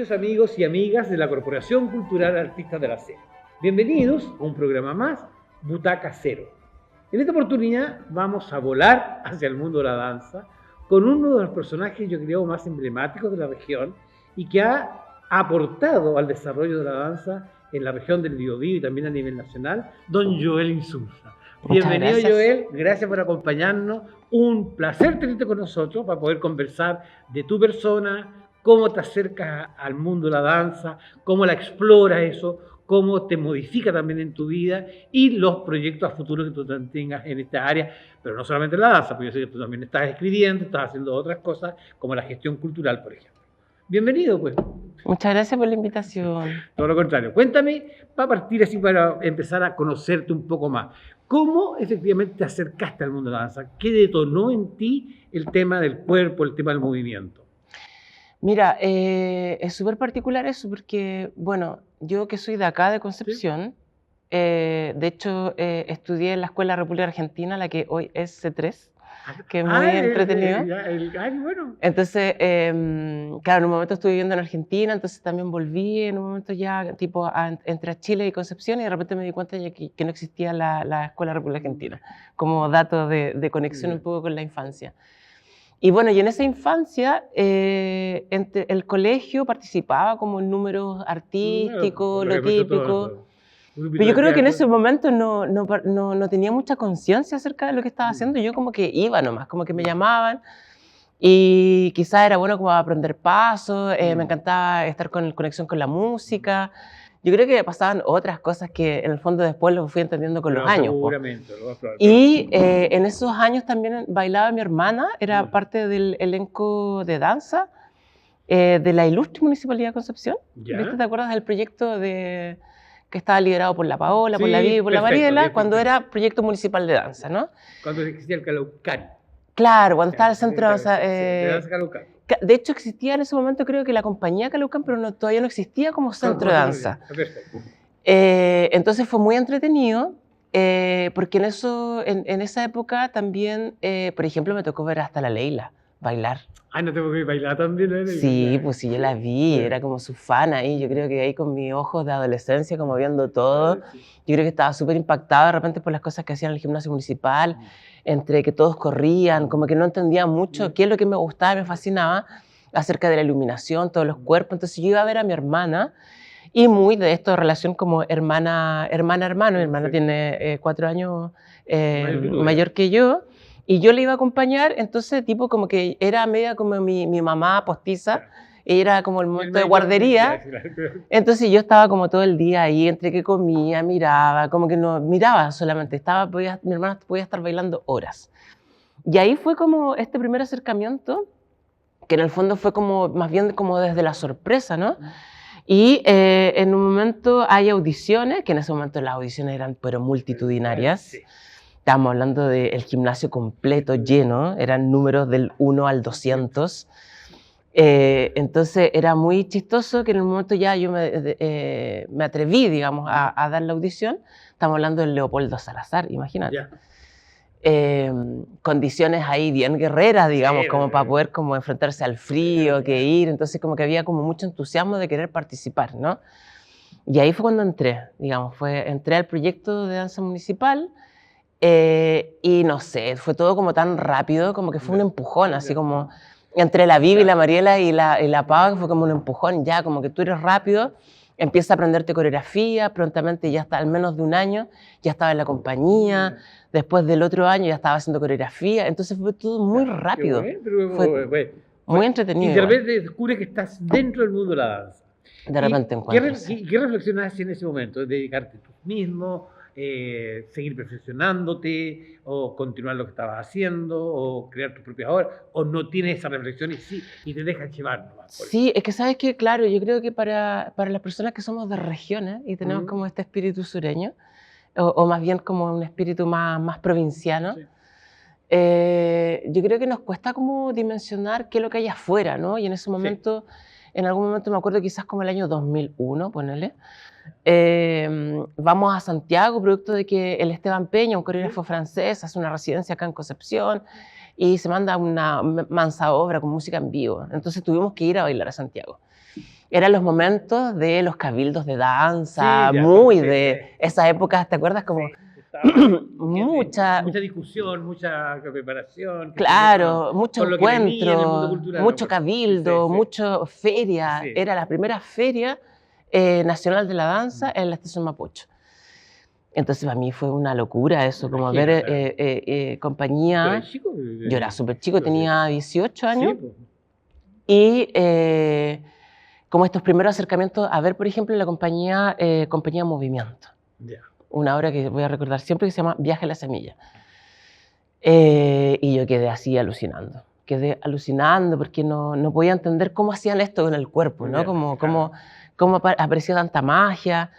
queridos amigos y amigas de la Corporación Cultural Artistas de la SER. Bienvenidos a un programa más, Butaca Cero. En esta oportunidad vamos a volar hacia el mundo de la danza con uno de los personajes, yo creo, más emblemáticos de la región y que ha aportado al desarrollo de la danza en la región del Biobío y también a nivel nacional, don Joel Insulza. Bienvenido, Joel, gracias por acompañarnos. Un placer tenerte con nosotros para poder conversar de tu persona, cómo te acercas al mundo de la danza, cómo la exploras eso, cómo te modifica también en tu vida y los proyectos a futuro que tú tengas en esta área, pero no solamente en la danza, porque yo sé que tú también estás escribiendo, estás haciendo otras cosas como la gestión cultural, por ejemplo. Bienvenido, pues. Muchas gracias por la invitación. Todo lo contrario. Cuéntame, para partir así, para empezar a conocerte un poco más, ¿cómo efectivamente te acercaste al mundo de la danza? ¿Qué detonó en ti el tema del cuerpo, el tema del movimiento? Mira, es súper particular eso porque, bueno, yo que soy de acá, de Concepción, de hecho estudié en la Escuela República Argentina, la que hoy es C3, que es muy entretenido. Bueno. Entonces, claro, en un momento estuve viviendo en Argentina, entonces también volví, en un momento ya tipo entre Chile y Concepción, y de repente me di cuenta ya que no existía la Escuela República Argentina, como dato de conexión un poco con la infancia. Y bueno, y en esa infancia el colegio participaba como en números artísticos, lo típico. Pero yo creo que en ese momento no tenía mucha conciencia acerca de lo que estaba haciendo. Yo como que iba nomás, como que me llamaban. Y quizás era bueno como aprender pasos, me encantaba estar en conexión con la música. Yo creo que pasaban otras cosas que en el fondo después lo fui entendiendo con los años. Seguramente. Y en esos años también bailaba mi hermana, era parte del elenco de danza de la ilustre Municipalidad de Concepción. ¿Viste? ¿Te acuerdas del proyecto que estaba liderado por la Paola, por la Vivi y por la Mariela, cuando era proyecto municipal de danza, ¿no? Cuando existía el Calaucán. Claro, cuando estaba el centro de danza. De danza Calaucán. De hecho, existía en ese momento, creo que la compañía Calaucán, pero todavía no existía como centro de danza. Perfecto. Entonces fue muy entretenido, porque en esa época también, por ejemplo, me tocó ver hasta la Leila bailar. Ah, ¿no tengo que bailar también? Sí, pues sí, yo la vi, era como su fan ahí. Yo creo que ahí con mis ojos de adolescencia, como viendo todo, yo creo que estaba súper impactada de repente por las cosas que hacían en el gimnasio municipal, entre que todos corrían, como que no entendía mucho qué es lo que me gustaba y me fascinaba acerca de la iluminación, todos los cuerpos. Entonces yo iba a ver a mi hermana, y muy de esto de relación como hermana-hermano. Mi hermana tiene 4 años mayor que yo. Y yo le iba a acompañar, entonces tipo como que era media como mi mamá postiza, era como el momento de guardería. Entonces yo estaba como todo el día ahí, entre que comía, miraba, como que no miraba solamente, mi hermana podía estar bailando horas. Y ahí fue como este primer acercamiento, que en el fondo fue como más bien como desde la sorpresa, ¿no? Y en un momento hay audiciones, que en ese momento las audiciones eran pero multitudinarias. Sí. Estábamos hablando del gimnasio completo, lleno, eran números del 1 al 200. Entonces era muy chistoso que en un momento ya yo me atreví, digamos, a dar la audición. Estamos hablando del Leopoldo Salazar, imagínate. Condiciones ahí bien guerreras, digamos, como para poder como enfrentarse al frío, que ir. Entonces como que había como mucho entusiasmo de querer participar, ¿no? Y ahí fue cuando entré, digamos, entré al proyecto de danza municipal. Y no sé, fue todo como tan rápido, como que fue un empujón, así como entre la Vivi, la Mariela y la Pau, fue como un empujón, ya como que tú eres rápido, empiezas a aprenderte coreografía, prontamente ya está, al menos de un año, ya estaba en la compañía, después del otro año ya estaba haciendo coreografía, entonces fue todo muy rápido, fue muy entretenido. Y de repente descubres que estás dentro del mundo de la danza. De repente encuentras. ¿Qué reflexionas en ese momento? ¿Dedicarte tú mismo? ¿Seguir perfeccionándote o continuar lo que estabas haciendo o crear tus propias obras o no tienes esa reflexión y te dejas llevar nomás? Sí, es que sabes que, claro, yo creo que para las personas que somos de regiones y tenemos como este espíritu sureño o más bien como un espíritu más provinciano, yo creo que nos cuesta como dimensionar qué es lo que hay afuera, ¿no? Y en ese momento, en algún momento me acuerdo quizás como el año 2001, ponele, vamos a Santiago, producto de que el Esteban Peña, un coreógrafo francés, hace una residencia acá en Concepción y se manda una mansa obra con música en vivo. Entonces tuvimos que ir a bailar a Santiago. eran los momentos de los cabildos de danza, Sí, ya, muy sí, de sí. esa época, ¿te acuerdas? Como Sí, estaba mucha, mucha discusión, mucha preparación, qué sé yo, claro, mucho con lo que venía en el mundo encuentro, cultural, me mucho acuerdo. Sí, cabildo, sí, mucho feria. sí. Era la primera feria nacional de la danza en la estación Mapocho. Entonces para mí fue una locura eso, Me como imagino, ver claro. ¿Tú compañía. eres chico? Yo era súper chico, tenía 18 Sí, años, pues. y como estos primeros acercamientos a ver, por ejemplo, la compañía Movimiento, Ya. una obra que voy a recordar siempre que se llama Viaje a la Semilla. Y yo quedé alucinando porque no podía entender cómo hacían esto con el cuerpo, ¿no? Ya, claro. Cómo aparecía tanta magia.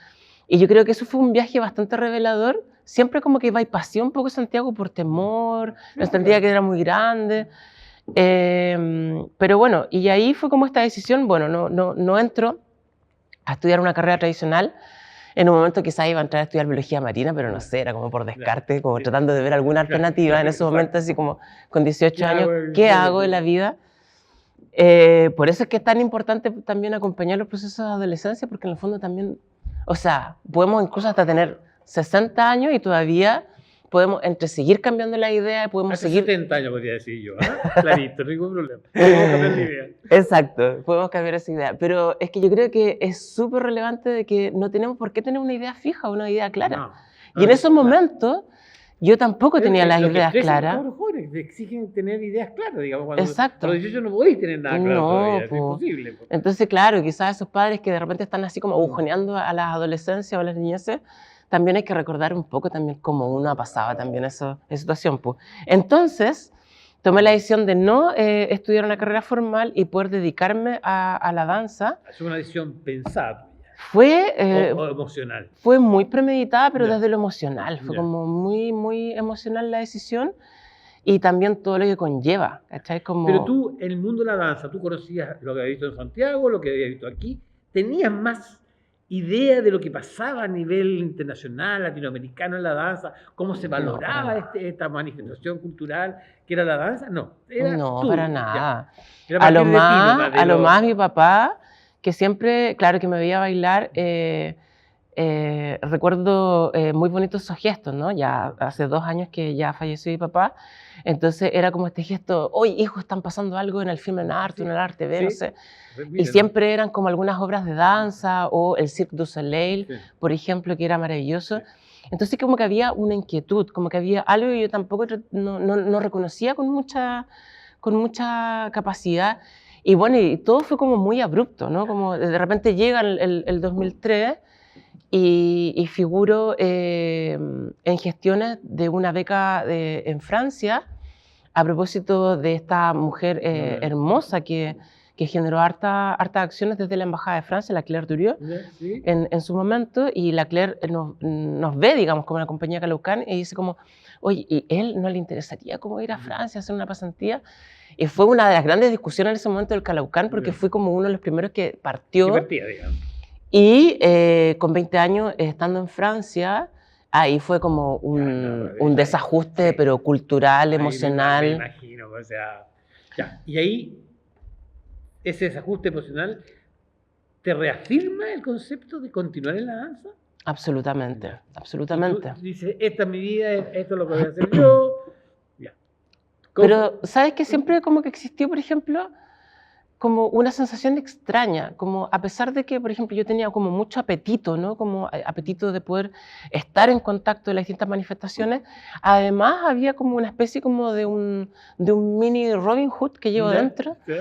Y yo creo que eso fue un viaje bastante revelador. Siempre como que bypassé un poco Santiago por temor, Sí, no sí, entendía claro. que era muy grande. Pero bueno, y ahí fue como esta decisión, bueno, no entro a estudiar una carrera tradicional. En un momento quizás iba a entrar a estudiar biología marina, pero no sé, era como por descarte, como Sí. tratando de ver alguna alternativa en ese momento, así como con 18 años, ¿qué hago en la vida? Por eso es que es tan importante también acompañar los procesos de adolescencia, porque en el fondo también, o sea, podemos incluso hasta tener 60 años y todavía podemos entre seguir cambiando la idea y podemos Hace seguir... 70 años podría decir yo, ¿ah? Clarito, ningún problema. Podemos cambiar la idea. Exacto, podemos cambiar esa idea, pero es que yo creo que es súper relevante de que no tenemos por qué tener una idea fija, una idea clara. No, Y en esos claro. momentos yo tampoco tenía las Lo que ideas estresan los claras. cabros jóvenes, te exigen tener ideas claras, digamos. Cuando Exacto. a los 18 no podéis tener nada claro No, todavía, es po. imposible. Po. Entonces, claro, quizás esos padres que de repente están así como agujoneando a las adolescencias o a las niñeces, también hay que recordar un poco también cómo uno ha pasado también esa situación. Po. Entonces, tomé la decisión de no estudiar una carrera formal y poder dedicarme a la danza. Es una decisión pensada tuya. Fue, O emocional. fue muy premeditada, pero Ya. desde lo emocional. Fue Ya. como muy emocional la decisión y también todo lo que conlleva, ¿cachai? Como... Pero tú, en el mundo de la danza, tú conocías lo que habías visto en Santiago, lo que habías visto aquí, ¿tenías más idea de lo que pasaba a nivel internacional, latinoamericano en la danza? ¿Cómo se valoraba esta manifestación cultural que era la danza? No, era No, tú. para nada. Era a A lo partir de ti más, nomás, de a lo lo- más mi papá, que siempre, claro, que me veía bailar, recuerdo muy bonitos esos gestos, ¿no? Ya hace 2 años que ya falleció mi papá, entonces era como este gesto, oye, hijo, están pasando algo en el film en arte, en el arte, ve, no Sí. sé. Pues Y mira, siempre eran como algunas obras de danza o el Cirque du Soleil, Sí. por ejemplo, que era maravilloso. Sí. Entonces como que había una inquietud, como que había algo que yo tampoco no reconocía con mucha capacidad. Y bueno, y todo fue como muy abrupto, ¿no? Como de repente llega el 2003 y figuro en gestiones de una beca en Francia a propósito de esta mujer hermosa que generó hartas acciones desde la Embajada de Francia, la Claire Durieux, Sí. en su momento, y la Claire nos ve, digamos, como la compañía Calaucán, y dice como, oye, ¿y él no le interesaría como ir a Francia a hacer una pasantía? Y fue una de las grandes discusiones en ese momento del Calaucán, porque fui como uno de los primeros que partió. ¿Qué partida, digamos? Y con 20 años, estando en Francia, ahí fue como un desajuste, sí. pero cultural, Me emocional. imagino, o sea, ya. Y ahí, ese desajuste emocional, ¿te reafirma el concepto de continuar en la danza? Absolutamente, Ya. absolutamente. Tú dices, esta es mi vida, esto es lo que voy a hacer yo. Ya. Pero, ¿sabes qué? Siempre como que existió, por ejemplo, como una sensación extraña, como a pesar de que, por ejemplo, yo tenía como mucho apetito, ¿no? Como apetito de poder estar en contacto de las distintas manifestaciones, además había como una especie como de un mini Robin Hood que llevo Ya, dentro, ya.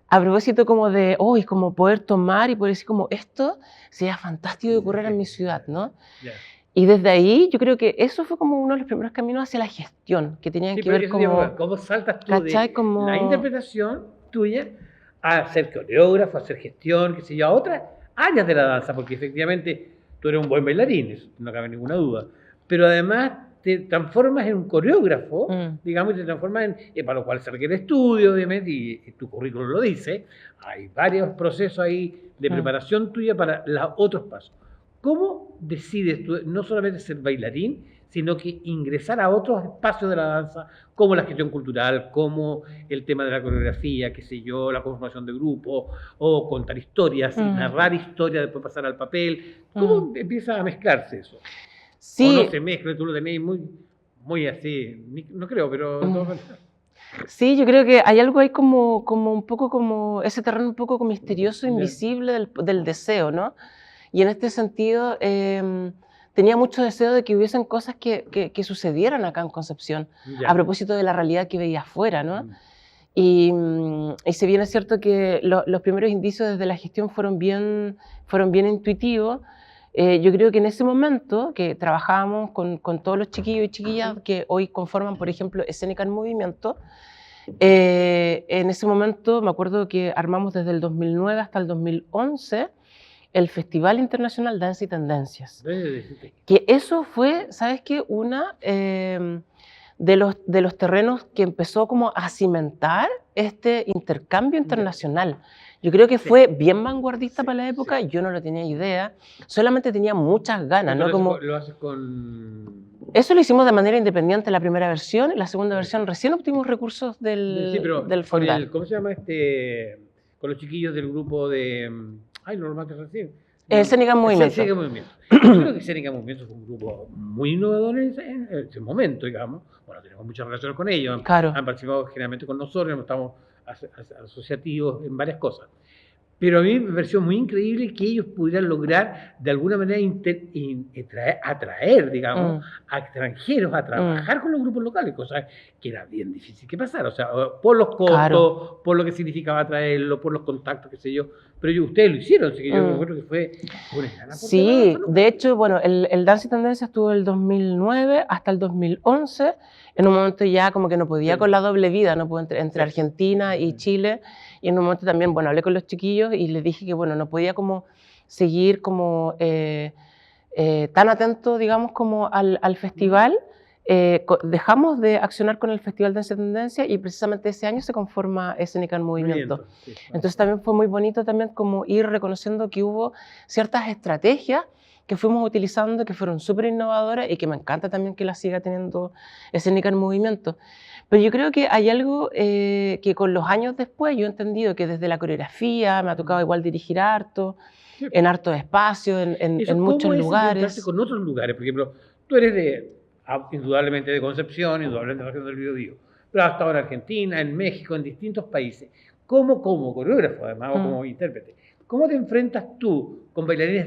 a propósito como de, hoy como poder tomar y poder decir como, esto sería fantástico de ocurrir en mi ciudad, ¿no? Ya. Y desde ahí yo creo que eso fue como uno de los primeros caminos hacia la gestión, que tenían Sí, que pero ver eso digo, como... ¿cómo saltas tú ¿cachai? de Como... la interpretación tuya a ser coreógrafo, a hacer gestión, qué sé yo, a otras áreas de la danza? Porque efectivamente tú eres un buen bailarín, eso no cabe ninguna duda. Pero además te transformas en un coreógrafo, digamos, y te transformas para lo cual se requiere estudio, obviamente, y tu currículum lo dice. Hay varios procesos ahí de preparación tuya para los otros pasos. ¿Cómo decides tú no solamente ser bailarín, sino que ingresar a otros espacios de la danza, como la gestión cultural, como el tema de la coreografía, qué sé yo, la conformación de grupos, o contar historias, y narrar historias, después pasar al papel. ¿Cómo empieza a mezclarse eso? Sí. ¿O no se mezcla, tú lo tenéis muy así? No creo, pero... Sí, yo creo que hay algo ahí como un poco como ese terreno un poco como misterioso, invisible del deseo, ¿no? Y en este sentido tenía mucho deseo de que hubiesen cosas que sucedieran acá en Concepción, a propósito de la realidad que veía afuera, ¿no? Y si bien es cierto que los primeros indicios desde la gestión fueron bien intuitivos, yo creo que en ese momento que trabajábamos con todos los chiquillos y chiquillas que hoy conforman, por ejemplo, Escénica en Movimiento, en ese momento me acuerdo que armamos desde el 2009 hasta el 2011 el Festival Internacional Danza y Tendencias. Que eso fue, ¿sabes qué? Una de los terrenos que empezó como a cimentar este intercambio internacional. Yo creo que fue bien vanguardista para la época, yo no lo tenía idea, solamente tenía muchas ganas, ¿no? Como, ¿lo haces con...? Eso lo hicimos de manera independiente la primera versión, la segunda versión recién obtuvimos recursos del Fondar. ¿Cómo se llama con los chiquillos del grupo de... Ay, lo nomás que recién. Escénica en Movimiento. Escénica en Movimiento. Yo creo que Escénica en Movimiento fue un grupo muy innovador en ese momento, digamos. Bueno, tenemos muchas relaciones con ellos. Claro. Han participado generalmente con nosotros, estamos asociativos en varias cosas. Pero a mí me pareció muy increíble que ellos pudieran lograr de alguna manera atraer, digamos, a extranjeros a trabajar con los grupos locales, cosa que era bien difícil que pasara, o sea, por los costos, por lo que significaba atraerlo, por los contactos, qué sé yo, pero ustedes lo hicieron, así que yo creo que fue una gran aportación. Sí, de hecho, bueno, el Danza y Tendencia estuvo del 2009 hasta el 2011, en un momento ya como que no podía con la doble vida, no pude entre Argentina y Chile, y en un momento también, bueno, hablé con los chiquillos y les dije que, bueno, no podía como seguir como tan atento, digamos, como al festival. Dejamos de accionar con el Festival de Danza y Tendencia y precisamente ese año se conforma Escénica en Movimiento. Sí, claro. Entonces también fue muy bonito también como ir reconociendo que hubo ciertas estrategias que fuimos utilizando, que fueron súper innovadoras y que me encanta también que la siga teniendo Escénica en Movimiento. Pero yo creo que hay algo que con los años después yo he entendido que desde la coreografía me ha tocado igual dirigir harto, sí, en hartos espacios, en muchos lugares. Con otros lugares, por ejemplo, tú eres indudablemente de Concepción, indudablemente de la región del Biobío, pero has estado en Argentina, en México, en distintos países. ¿Cómo como coreógrafo, además, o como intérprete? ¿Cómo te enfrentas tú con bailarines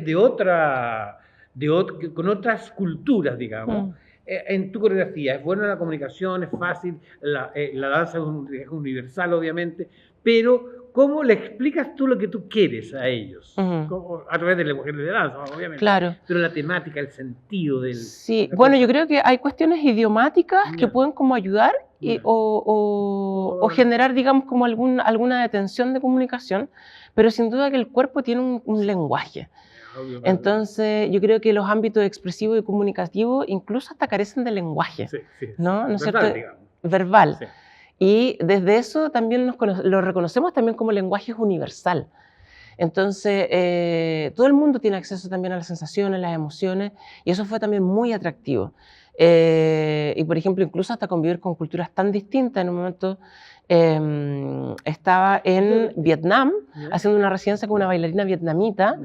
con otras culturas, digamos, en tu coreografía? ¿Es buena la comunicación? ¿Es fácil? La danza es universal, obviamente, pero ¿cómo le explicas tú lo que tú quieres a ellos? A través del lenguaje de danza, obviamente. Claro. Pero la temática, el sentido del... Sí, bueno, yo creo que hay cuestiones idiomáticas que pueden como ayudar o generar, digamos, como alguna detención de comunicación, pero sin duda que el cuerpo tiene un lenguaje. Obviamente. Entonces, yo creo que los ámbitos expresivo y comunicativo incluso hasta carecen de lenguaje, ¿no? ¿No es cierto? Verbal. Sí. Y desde eso también lo reconocemos también como lenguaje universal. Entonces, todo el mundo tiene acceso también a las sensaciones, las emociones, y eso fue también muy atractivo. Y por ejemplo, incluso hasta convivir con culturas tan distintas. En un momento estaba en Vietnam haciendo una residencia con una bailarina vietnamita,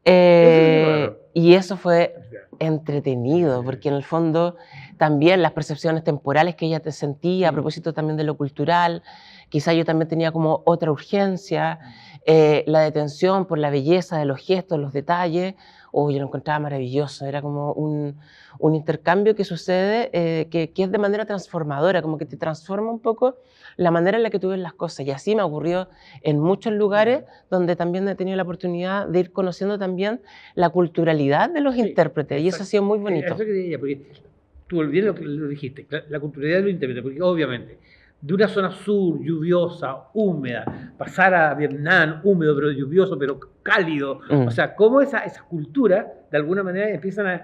y eso fue entretenido, porque en el fondo también las percepciones temporales que ella te sentía, a propósito también de lo cultural, quizá yo también tenía como otra urgencia, la detención por la belleza de los gestos, los detalles, yo lo encontraba maravilloso, era como un intercambio que sucede, que es de manera transformadora, como que te transforma un poco la manera en la que tú ves las cosas, y así me ocurrió en muchos lugares donde también he tenido la oportunidad de ir conociendo también la culturalidad de los intérpretes, y eso ha sido muy bonito. Eso quería, porque tú bien lo dijiste, la culturalidad de los intérpretes, porque obviamente de una zona sur, lluviosa, húmeda, pasar a Vietnam, húmedo, pero lluvioso, pero cálido, o sea, cómo esa cultura, de alguna manera, empiezan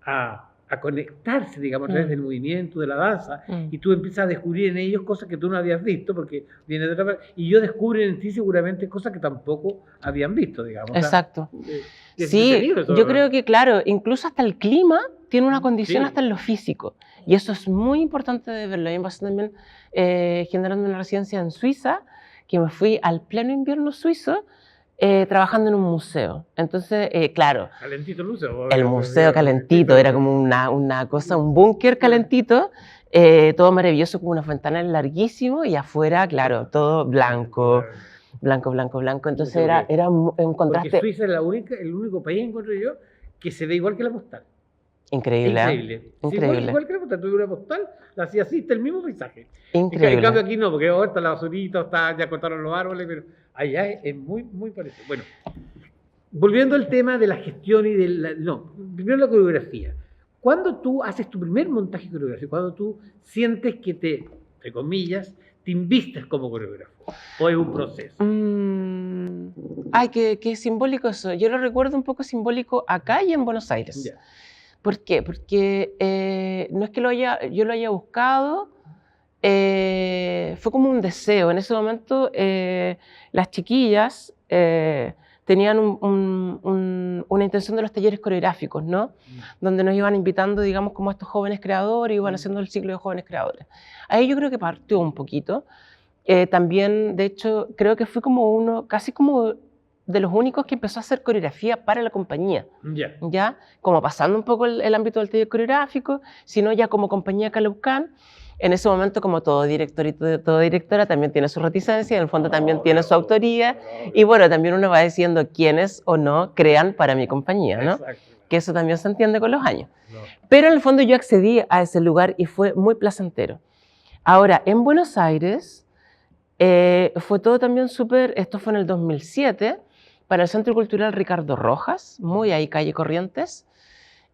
a a conectarse, digamos, a través del movimiento, de la danza, Mm. y tú empiezas a descubrir en ellos cosas que tú no habías visto, porque viene de otra parte, y ellos descubren en ti seguramente cosas que tampoco habían visto, digamos. O sea, Exacto. es Sí, entretenido eso, yo ¿no? creo que, claro, incluso hasta el clima tiene una condición Sí. hasta en lo físico. Y eso es muy importante de verlo. A mí me pasó también generando una residencia en Suiza, que me fui al pleno invierno suizo trabajando en un museo. Entonces, claro, Calentito el museo. el museo calentito, era como una cosa, un búnker calentito, todo maravilloso, con unas ventanas larguísimos y afuera, claro, todo blanco, blanco, blanco, blanco. Entonces era un Porque contraste Suiza es el único país, encuentro yo, que se ve igual que la postal. increíble. Increíble. Sí, Increíble. igual que la postal. Tuve una postal, la hacía así, está el mismo paisaje. En Increíble. cambio aquí no, porque ahora está la basurita, ya cortaron los árboles, pero allá es muy, muy parecido. Bueno, volviendo al tema de la gestión y de la... No, primero la coreografía. ¿Cuándo tú haces tu primer montaje coreográfico? ¿Cuándo tú sientes que entre comillas, te invistes como coreógrafo? ¿O es un proceso? Ay, qué simbólico eso. Yo lo recuerdo un poco simbólico acá y en Buenos Aires. Ya. ¿Por qué? Porque no es que yo lo haya buscado, fue como un deseo. En ese momento las chiquillas tenían una intención de los talleres coreográficos, ¿no? Donde nos iban invitando, digamos, como a estos jóvenes creadores, iban haciendo el ciclo de jóvenes creadores. Ahí yo creo que partió un poquito. También, de hecho, creo que fui como casi como de los únicos que empezó a hacer coreografía para la compañía. Ya, como pasando un poco el ámbito del taller coreográfico, sino ya como compañía Caleucán. En ese momento, como todo director y toda directora, también tiene su reticencia, en el fondo también tiene su autoría, y bueno, también uno va diciendo quiénes o no crean para mi compañía, ¿no? Exacto. Que eso también se entiende con los años. Pero en el fondo yo accedí a ese lugar y fue muy placentero. Ahora, en Buenos Aires, fue todo también súper, esto fue en el 2007, para el Centro Cultural Ricardo Rojas, muy ahí, calle Corrientes,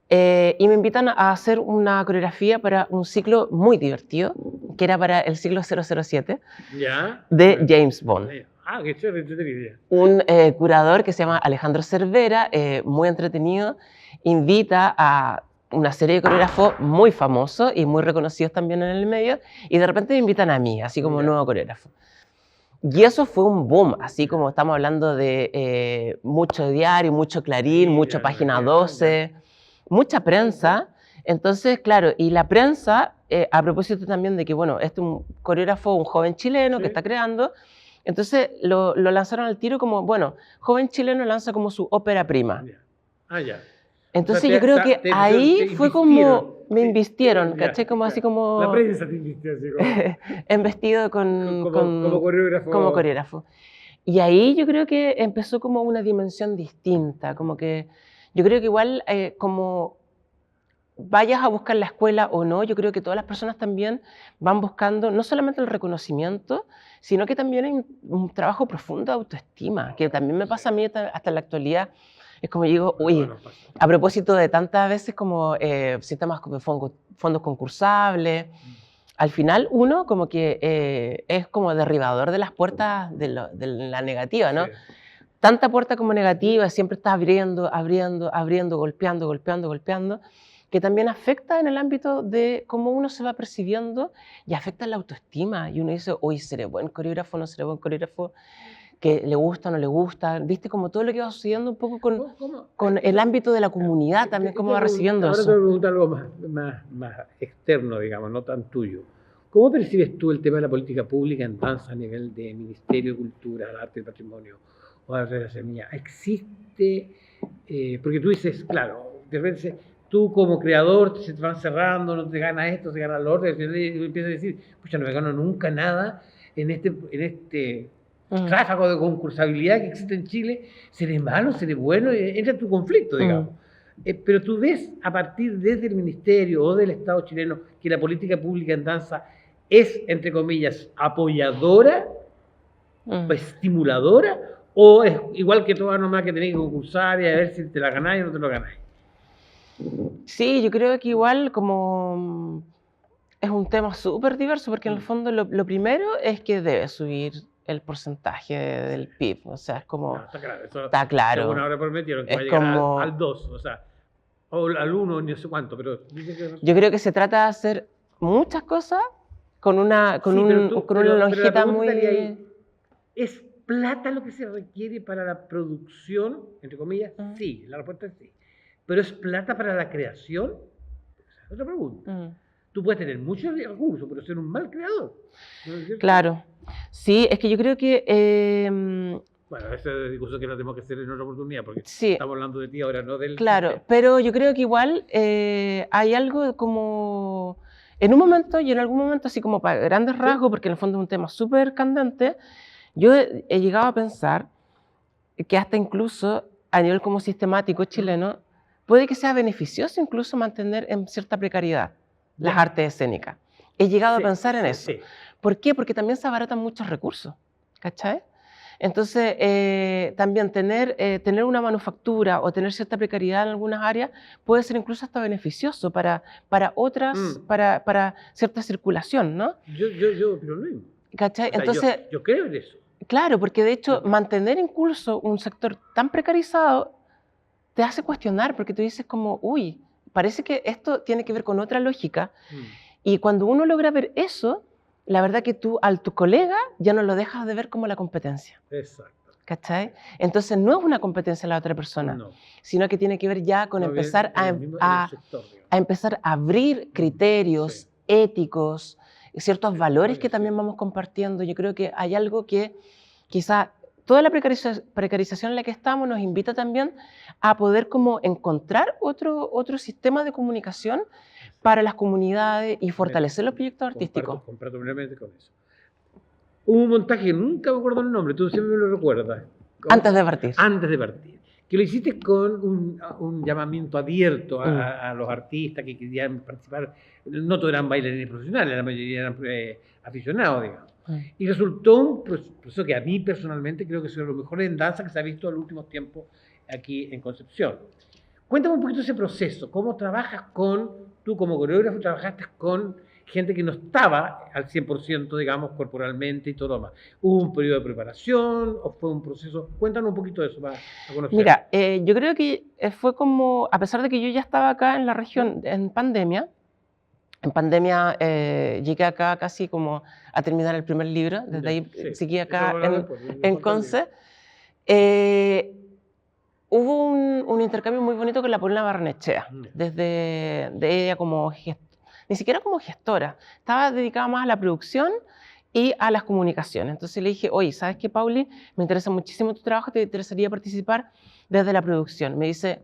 y me invitan a hacer una coreografía para un ciclo muy divertido, que era para el ciclo 007 de James Bond. Ah, qué chévere. Un curador que se llama Alejandro Cervera, muy entretenido, invita a una serie de coreógrafos muy famosos y muy reconocidos también en el medio, y de repente me invitan a mí, así como nuevo coreógrafo. Y eso fue un boom, así como estamos hablando de mucho diario, mucho Clarín, mucho Página 12, mucha prensa. Entonces, claro, y la prensa, a propósito también de que, bueno, este es un coreógrafo, un joven chileno que está creando, entonces lo lanzaron al tiro como, bueno, joven chileno lanza como su ópera prima. Entonces yo creo que ahí fue como, me invistieron, ¿cachai? Como así como... La prensa te invistió así como... Embestido como coreógrafo. Como coreógrafo. Y ahí yo creo que empezó como una dimensión distinta, como que yo creo que igual como vayas a buscar la escuela o no, yo creo que todas las personas también van buscando no solamente el reconocimiento, sino que también hay un trabajo profundo de autoestima, que también me pasa a mí hasta en la actualidad. Es como digo, uy, a propósito de tantas veces como sistemas como fondos concursables, al final uno como que es como derribador de las puertas de la negativa, ¿no? Sí. Tanta puerta como negativa, siempre está abriendo, golpeando, que también afecta en el ámbito de cómo uno se va percibiendo y afecta en la autoestima. Y uno dice, uy, ¿seré buen coreógrafo, no seré buen coreógrafo? Que le gusta, no le gusta, viste como todo lo que va sucediendo un poco con el ámbito de la comunidad también, cómo va recibiendo eso. Ahora te voy a preguntar algo más externo, digamos, no tan tuyo. ¿Cómo percibes tú el tema de la política pública en danza a nivel de Ministerio de Cultura, Arte y Patrimonio o de la Semilla? ¿Existe? Porque tú dices, claro, de repente tú como creador se te van cerrando, no te gana esto, se gana lo otro, y empiezas a decir, pucha, no me gano nunca nada en este tráfago de concursabilidad que existe en Chile, seré malo, seré bueno, entra tu conflicto, digamos. Pero tú ves a partir desde el Ministerio o del Estado chileno que la política pública en danza es, entre comillas, apoyadora, estimuladora, o es igual que todas nomás que tenés que concursar y a ver si te la ganáis o no te lo ganáis. Sí, yo creo que igual como es un tema súper diverso, porque en el fondo lo primero es que debe subir el porcentaje del PIB, o sea, es como... No, está claro, eso está claro. Según ahora prometieron que es va a llegar como, al 2, o sea... O al uno, no sé cuánto, pero dice que... Yo creo que se trata de hacer muchas cosas con una, con Sí, un, pero tú, con una pero la lonjita pregunta estaría muy... ahí, ¿es plata lo que se requiere para la producción? Entre comillas, Mm, sí, la respuesta es sí. ¿Pero es plata para la creación? Esa es otra pregunta. mm. Tú puedes tener muchos recursos, pero ser un mal creador. ¿No es cierto? Claro. Sí, es que yo creo que... Bueno, ese es el discurso que lo tenemos que hacer en otra oportunidad, porque sí, estamos hablando de ti ahora, no del claro, sistema. pero yo creo que igual hay algo como... En un momento, y en algún momento, así como para grandes rasgos, porque en el fondo es un tema súper candente, yo he llegado a pensar que hasta incluso a nivel como sistemático chileno, puede que sea beneficioso incluso mantener en cierta precariedad las Ya. artes escénicas. He llegado a Sí, pensar en sí, eso. sí. ¿Por qué? Porque también se abaratan muchos recursos, ¿cachai? Entonces, también tener una manufactura o tener cierta precariedad en algunas áreas puede ser incluso hasta beneficioso para otras, para cierta circulación, ¿no? Yo opino lo mismo. ¿Cachai? O sea, Entonces, yo creo en eso. claro, porque de hecho Yo- mantener incluso un sector tan precarizado te hace cuestionar, porque tú dices como, uy, parece que esto tiene que ver con otra lógica. Mm, Y cuando uno logra ver eso, la verdad que tú a tu colega ya no lo dejas de ver como la competencia. Exacto. ¿Cachai? Entonces no es una competencia la otra persona, No. sino que tiene que ver ya con Más bien empezar en el mismo, en el sector, digamos. a empezar a abrir criterios Sí. éticos, ciertos valores que Sí. también vamos compartiendo. Yo creo que hay algo que quizá toda la precarización en la que estamos nos invita también a poder como encontrar otro sistema de comunicación para las comunidades y fortalecer los proyectos artísticos. Comparto plenamente con eso. Hubo un montaje, nunca me acuerdo el nombre, tú siempre me lo recuerdas. Antes de partir. Antes de partir. Que lo hiciste con un llamamiento abierto a los artistas que querían participar. No todos eran bailarines profesionales, la mayoría eran aficionados, digamos. Y resultó un proceso que a mí personalmente creo que es uno de los mejores en danza que se ha visto en los últimos tiempos aquí en Concepción. Cuéntame un poquito ese proceso, cómo trabajas tú como coreógrafo trabajaste con gente que no estaba al 100%, digamos, corporalmente y todo lo demás. ¿Hubo un periodo de preparación o fue un proceso? Cuéntanos un poquito de eso para conocer. Mira, yo creo que fue como, a pesar de que yo ya estaba acá en la región en pandemia llegué acá casi como a terminar el primer libro, desde ahí seguí acá en Conce. Hubo un intercambio muy bonito con la Paulina Barnechea, desde de ella como ni siquiera como gestora, estaba dedicada más a la producción y a las comunicaciones. Entonces le dije, oye, ¿sabes qué, Pauli? Me interesa muchísimo tu trabajo, te interesaría participar desde la producción. Me dice,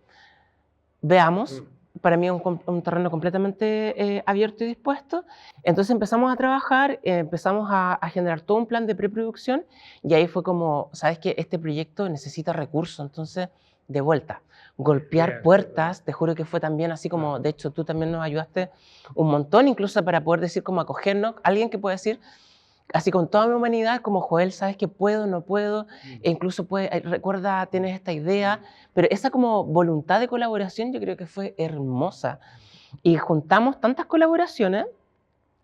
veamos. Para mí es un terreno completamente abierto y dispuesto. Entonces empezamos a trabajar, empezamos a generar todo un plan de preproducción y ahí fue como, ¿sabes qué? Este proyecto necesita recursos, entonces de vuelta, golpear puertas, te juro que fue también así como, de hecho tú también nos ayudaste un montón, incluso para poder decir como acogernos, alguien que pueda decir, así con toda mi humanidad, como Joel, sabes que puedo, no puedo, e incluso recuerda, tienes esta idea, pero esa como voluntad de colaboración yo creo que fue hermosa. Y juntamos tantas colaboraciones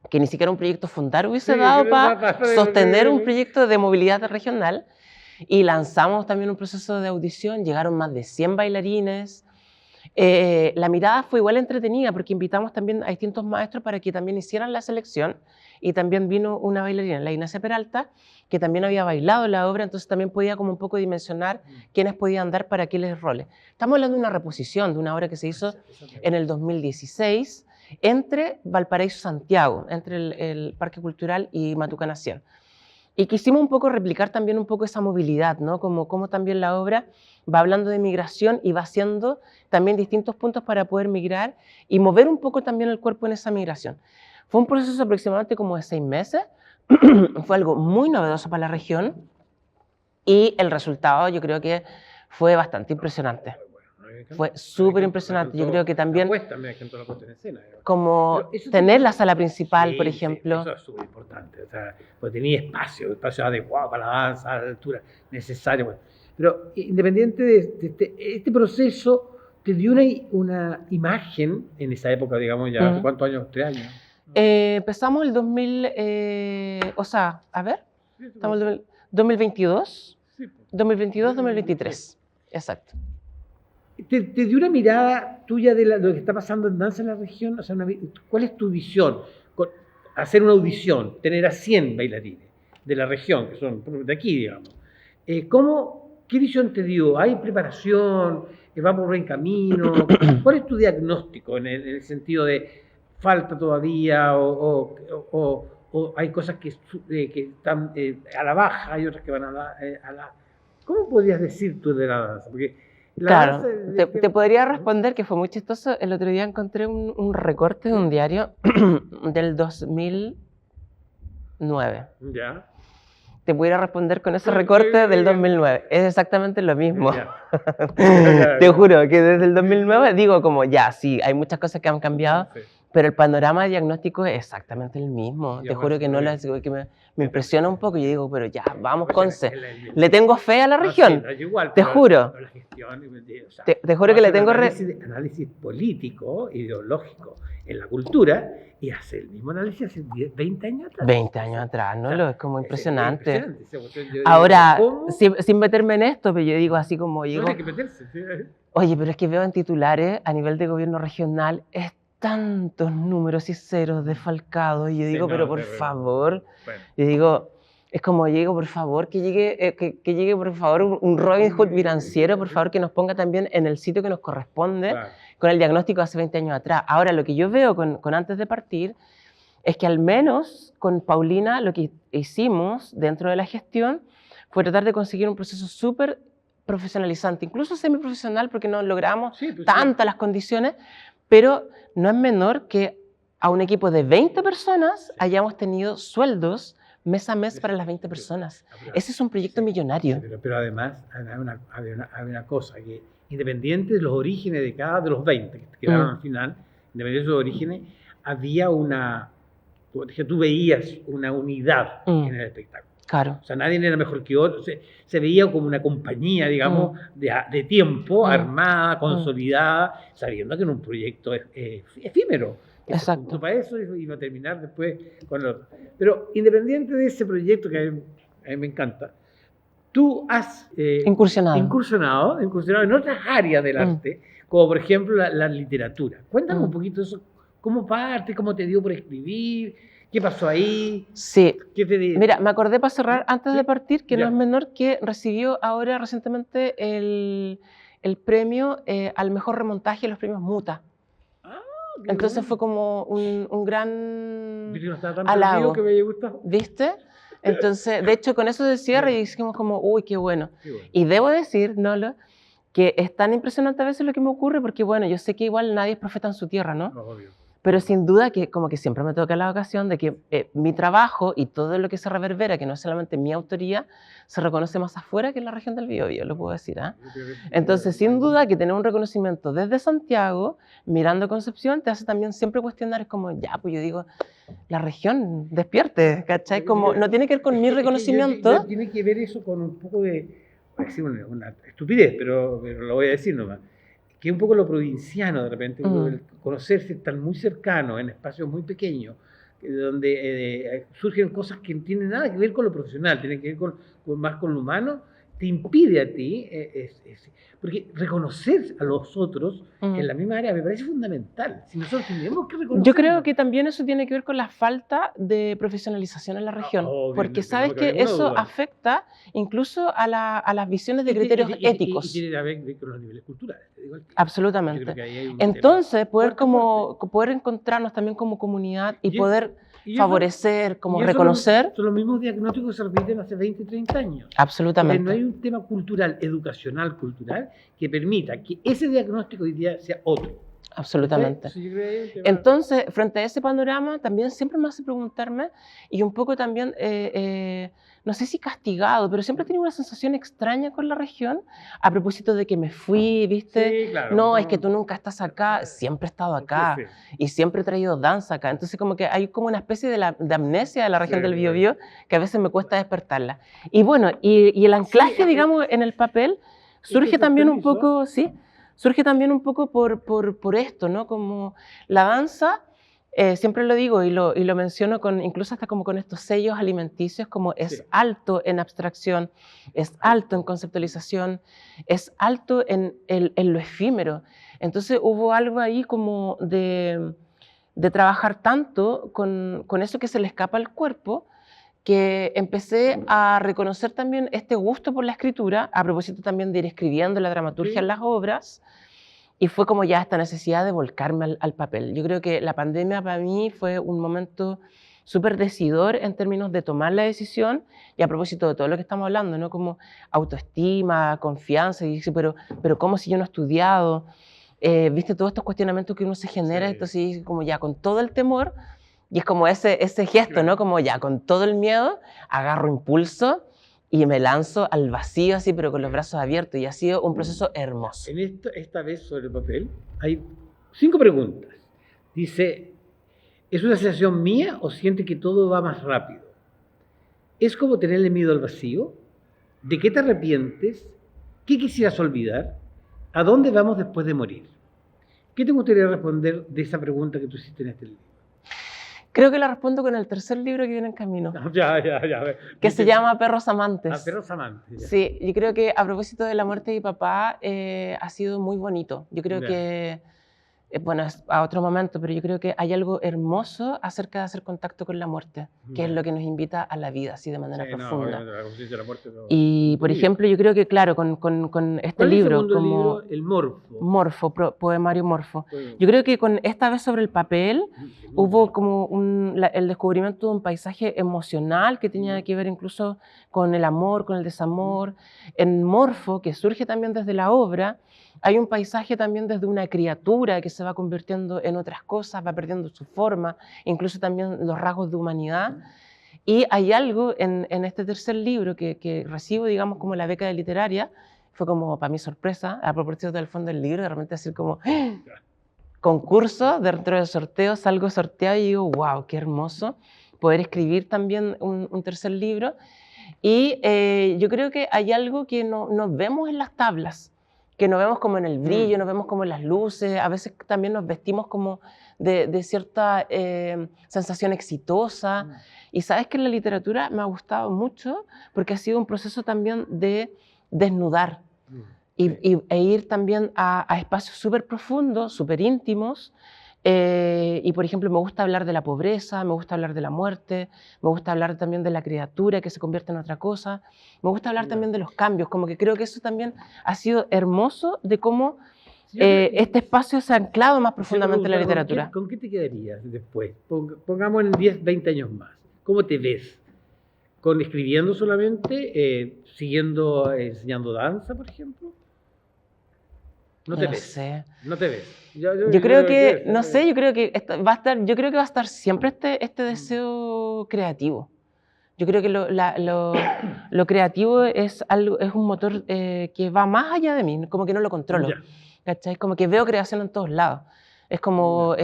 que ni siquiera un proyecto fundar hubiese dado para sostener un proyecto de movilidad regional. Y lanzamos también un proceso de audición, llegaron más de 100 bailarines. La mirada fue igual entretenida porque invitamos también a distintos maestros para que también hicieran la selección y también vino una bailarina, la Ignacia Peralta, que también había bailado la obra, entonces también podía como un poco dimensionar quiénes podían dar para qué roles. Estamos hablando de una reposición de una obra que se hizo en el 2016 entre Valparaíso y Santiago, entre el Parque Cultural y Matucana 100. Y quisimos un poco replicar también un poco esa movilidad, ¿no? Como también la obra va hablando de migración y va haciendo también distintos puntos para poder migrar y mover un poco también el cuerpo en esa migración. Fue un proceso aproximadamente como de 6 meses, fue algo muy novedoso para la región y el resultado yo creo que fue bastante impresionante. Fue súper impresionante. Yo creo que también como tener la sala principal, por ejemplo. Eso es súper importante. O sea, pues tenía espacio adecuado para la danza, a la altura necesaria. Bueno. Pero independiente de este proceso, te dio una imagen en esa época, digamos, ya hace cuántos años, 3 años. Empezamos el 2000, o sea, a ver, estamos en 2022, 2022, 2023, exacto. te dio una mirada tuya de lo que está pasando en danza en la región? O sea, ¿cuál es tu visión? Hacer una audición, tener a 100 bailarines de la región, que son de aquí, digamos. ¿Qué visión te dio? ¿Hay preparación? ¿Va por buen camino? ¿Cuál es tu diagnóstico en el sentido de falta todavía o hay cosas que están a la baja, hay otras que van a la... ¿Cómo podrías decir tú de la danza? Porque claro, te podría responder que fue muy chistoso. El otro día encontré un recorte de un diario del 2009. Ya. Te pudiera responder con ese recorte del 2009. Es exactamente lo mismo. Te juro que desde el 2009 digo como ya, sí, hay muchas cosas que han cambiado, pero el panorama diagnóstico es exactamente el mismo. Te juro que no que me impresiona un poco. Yo digo, pero ya, vamos, Conce. Le tengo fe a la región. Te juro. Te juro que le tengo análisis político, ideológico en la cultura y hace el mismo análisis hace 20 años atrás. 20 años atrás, ¿no? Es como impresionante. Ahora, sin meterme en esto, pero yo digo así como... No hay que meterse. Oye, pero es que veo en titulares a nivel de gobierno regional tantos números y ceros desfalcados y yo digo, pero por favor, yo digo, es como yo digo, por favor, que llegue por favor un Robin Hood financiero, por favor, que nos ponga también en el sitio que nos corresponde con el diagnóstico de hace 20 años atrás. Ahora, lo que yo veo con antes de partir es que al menos con Paulina lo que hicimos dentro de la gestión fue tratar de conseguir un proceso súper profesionalizante, incluso semiprofesional, porque no logramos tantas las condiciones, pero no es menor que a un equipo de 20 personas hayamos tenido sueldos mes a mes para las 20 personas. Ese es un proyecto millonario. Pero además había una cosa, que independiente de los orígenes de cada de los 20 que quedaron al final, independiente de sus orígenes, había tú veías una unidad en el espectáculo. Claro. O sea, nadie era mejor que otro. Se veía como una compañía, digamos, de tiempo, armada, consolidada, sabiendo que era un proyecto efímero. Exacto. Para eso iba a terminar después con lo otro. Pero independiente de ese proyecto que a mí me encanta, tú has incursionado en otras áreas del arte, como por ejemplo la literatura. Cuéntame un poquito eso. ¿Cómo parte? ¿Cómo te dio por escribir? ¿Qué pasó ahí? Sí. ¿Qué te digo? Mira, me acordé para cerrar antes de partir que no es menor que recibió ahora recientemente el premio al mejor remontaje en los premios Muta. Entonces fue como un gran halago. Que me haya gustado. ¿Viste? Entonces, de hecho, con eso de cierre y dijimos como, uy, qué bueno. Y debo decir, Nolo, que es tan impresionante a veces lo que me ocurre porque, bueno, yo sé que igual nadie es profeta en su tierra, ¿no? Obvio. Pero sin duda que como que siempre me toca la ocasión de que mi trabajo y todo lo que se reverbera, que no es solamente mi autoría, se reconoce más afuera que en la región del Biobío, lo puedo decir. Entonces, sin duda que tener un reconocimiento desde Santiago, mirando Concepción, te hace también siempre cuestionar, es como, ya, pues yo digo, la región, despierte, ¿cachai? Como, no tiene que ver con mi reconocimiento. Tiene que ver eso con un poco de, voy a decir una estupidez, pero lo voy a decir nomás. Que es un poco lo provinciano de repente, el conocerse tan muy cercano en espacios muy pequeños, donde surgen cosas que no tienen nada que ver con lo profesional, tienen que ver más con lo humano, te impide a ti, porque reconocer a los otros en la misma área me parece fundamental. Si nosotros tenemos que reconocer. Yo creo que también eso tiene que ver con la falta de profesionalización en la región, porque sabes que eso afecta incluso a las visiones de criterios éticos. Y tiene que ver con los niveles culturales. Te digo absolutamente. Entonces, poder encontrarnos también como comunidad y poder favorecer, como reconocer. Son los mismos diagnósticos que se repiten hace 20, 30 años. Absolutamente. Porque no hay un tema cultural, educacional, cultural, que permita que ese diagnóstico hoy día sea otro. Absolutamente. Entonces, frente a ese panorama, también siempre me hace preguntarme, y un poco también, no sé si castigado, pero siempre he tenido una sensación extraña con la región, a propósito de que me fui, ¿viste? Sí, claro. No, es que tú nunca estás acá, siempre he estado acá, y siempre he traído danza acá. Entonces, como que hay como una especie de amnesia de la región del Biobío, que a veces me cuesta despertarla. Y bueno, y el anclaje, digamos, en el papel, surge también un poco, surge también un poco por esto, ¿no? Como la danza siempre lo digo y lo menciono incluso hasta como con estos sellos alimenticios, como es Sí. alto en abstracción, es alto en conceptualización, es alto en lo efímero. Entonces hubo algo ahí como de trabajar tanto con eso que se le escapa al cuerpo, que empecé a reconocer también este gusto por la escritura, a propósito también de ir escribiendo la dramaturgia Sí. en las obras, y fue como ya esta necesidad de volcarme al papel. Yo creo que la pandemia para mí fue un momento súper decidor en términos de tomar la decisión, y a propósito de todo lo que estamos hablando, ¿no? Como autoestima, confianza, y dice, pero ¿cómo si yo no he estudiado? ¿Viste todos estos cuestionamientos que uno se genera? Sí. Entonces, como ya con todo el temor, y es como ese gesto, ¿no? Como ya con todo el miedo, agarro impulso y me lanzo al vacío así, pero con los brazos abiertos, y ha sido un proceso hermoso. En esta vez sobre el papel hay 5 preguntas. Dice, ¿es una sensación mía o siente que todo va más rápido? ¿Es como tenerle miedo al vacío? ¿De qué te arrepientes? ¿Qué quisieras olvidar? ¿A dónde vamos después de morir? ¿Qué te gustaría responder de esa pregunta que tú hiciste en este libro? Creo que la respondo con el tercer libro que viene en camino, Ya. que se llama Perros Amantes. Perros Amantes. Ya. Sí, yo creo que a propósito de la muerte de mi papá, ha sido muy bonito. Yo creo Ya. que, bueno, es a otro momento, pero yo creo que hay algo hermoso acerca de hacer contacto con la muerte, que Ya. es lo que nos invita a la vida, así de manera Sí, profunda. obviamente, la conciencia de la muerte, no. Y, por ejemplo, yo creo que, claro, con este ¿Cuál es el libro, segundo como libro? El Morfo. Morfo, poemario Morfo, yo creo que con esta vez sobre el papel, hubo como el descubrimiento de un paisaje emocional que tenía que ver incluso con el amor, con el desamor. En Morfo, que surge también desde la obra, hay un paisaje también desde una criatura que se va convirtiendo en otras cosas, va perdiendo su forma, incluso también los rasgos de humanidad. Y hay algo en este tercer libro que recibo, digamos, como la beca de literaria, fue como para mi sorpresa, a propósito del fondo del libro, de repente decir como, concurso, dentro del sorteo salgo sorteado y digo, wow, qué hermoso poder escribir también un tercer libro. Y yo creo que hay algo que nos vemos en las tablas, que nos vemos como en el brillo, nos vemos como en las luces, a veces también nos vestimos como de cierta sensación exitosa. Y sabes que en la literatura me ha gustado mucho porque ha sido un proceso también de desnudar. E ir también a espacios súper profundos, súper íntimos. Y, por ejemplo, me gusta hablar de la pobreza, me gusta hablar de la muerte, me gusta hablar también de la criatura que se convierte en otra cosa, me gusta hablar también de los cambios, como que creo que eso también ha sido hermoso de cómo este espacio se ha anclado más profundamente en la literatura. ¿Con qué te quedarías después? Pongamos en 10, 20 años más. ¿Cómo te ves? ¿Con escribiendo solamente? ¿Siguiendo enseñando danza, por ejemplo? No te ves. Sé. No te ves. Yo creo que, no sé, yo creo que va a estar siempre este deseo creativo. Yo creo que lo creativo es un motor que va más allá de mí, como que no lo controlo. ¿Cachai? Como que veo creación en todos lados. Es como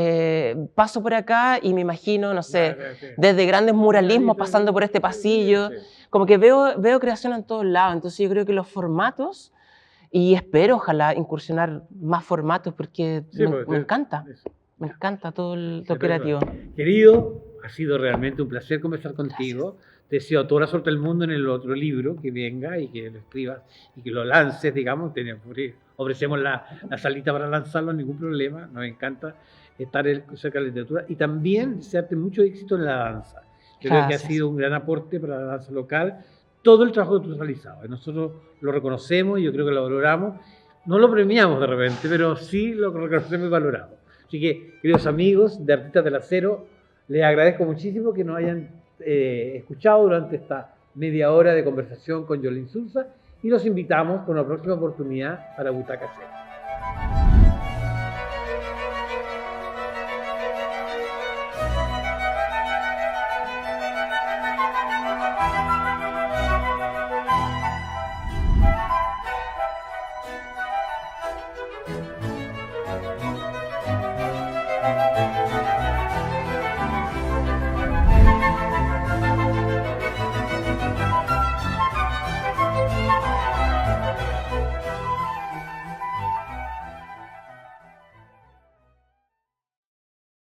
paso por acá y me imagino, no sé, desde grandes muralismos pasando por este pasillo, como que veo creación en todos lados. Entonces yo creo que los formatos, y espero ojalá incursionar más formatos porque me encanta todo lo creativo. Querido, ha sido realmente un placer conversar contigo. Gracias. Te deseo toda la suerte del mundo en el otro libro que venga y que lo escribas y que lo lances, digamos. Ofrecemos la salita para lanzarlo, ningún problema. Nos encanta estar cerca de la literatura y también desearte mucho éxito en la danza. Creo que ha sido un gran aporte para la danza local todo el trabajo que tú has realizado. Nosotros lo reconocemos y yo creo que lo valoramos. No lo premiamos de repente, pero sí lo reconocemos y valoramos. Así que, queridos amigos de Artistas del Acero, les agradezco muchísimo que nos hayan escuchado durante esta media hora de conversación con Yolín Insulza y los invitamos con una próxima oportunidad para Butaca Cero.